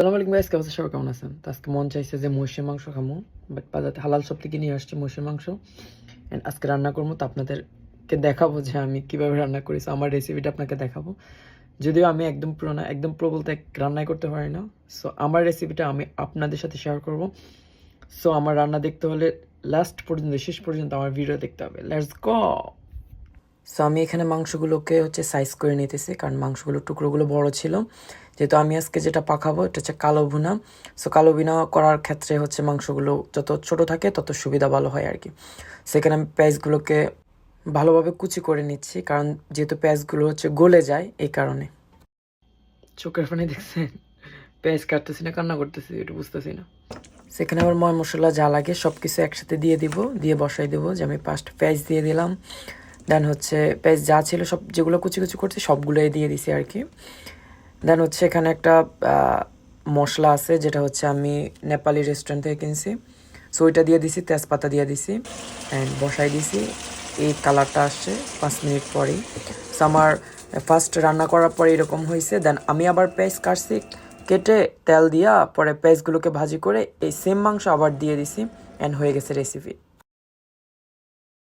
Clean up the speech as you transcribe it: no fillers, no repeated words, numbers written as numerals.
আসসালামু আলাইকুম গাইস, কেমন আছেন? সবাই কেমন আছেন? তো আজকে মন চাইছে যে মহিষের মাংস খামো, বাট বাজারে হালাল শপ থেকে নিয়ে আসছি মহিষের মাংস। এন্ড আজকে রান্না করবো, তো আপনাদেরকে দেখাবো যে আমি কিভাবে রান্না করি। আমার রেসিপিটা আপনাকে দেখাবো, যদিও আমি একদম পুরোনো একদম প্রো বলতে রান্নাই করতে পারি না। সো আমার রেসিপিটা আমি আপনাদের সাথে শেয়ার করব। সো আমার রান্না দেখতে হলে লাস্ট পর্যন্ত, শেষ পর্যন্ত আমার ভিডিও দেখতে হবে। Let's go. সো আমি এখানে মাংসগুলোকে সাইজ করে নিতেছি, কারণ মাংসগুলোর টুকরোগুলো বড় ছিল। যেহেতু আমি আজকে যেটা পাকাবো এটা হচ্ছে কালো ভুনা। সো কালো ভুনা করার ক্ষেত্রে মাংসগুলো যত ছোট থাকে তত সুবিধা ভালো হয় আর কি। সেখানে আমি পেঁয়াজগুলোকে ভালোভাবে কুচি করে নিচ্ছি, কারণ যেহেতু পেঁয়াজগুলো গলে যায় এই কারণে। চোখের পানি দেখছেন? পেঁয়াজ কাটতেছি না কান্না করতেছি, এটা বুঝতেছি না। সেখানে আবার ময় মশলা যা লাগে সব কিছু একসাথে দিয়ে দিব, দিয়ে বসাই দেবো। যে আমি ফার্স্ট পেঁয়াজ দিয়ে দিলাম, দেন পেঁয়াজ যা ছিল সব, যেগুলো কুচি কুচি করছি সবগুলোই দিয়ে দিছি আর কি। দেন এখানে একটা মশলা আছে, যেটা আমি নেপালি রেস্টুরেন্ট থেকে কিনছি। সো ওইটা দিয়ে দিছি, তেজপাতা দিয়ে দিছি অ্যান্ড বসাই দিছি। এই কালারটা আসছে 5 মিনিট পরেই। সো আমার ফার্স্ট রান্না করার পরে এরকম হয়েছে। দেন আমি আবার পেঁয়াজ কাটছি, কেটে তেল দিয়া পরে পেঁয়াজগুলোকে ভাজি করে এই সেম মাংস আবার দিয়ে দিছি, অ্যান্ড হয়ে গেছে রেসিপি।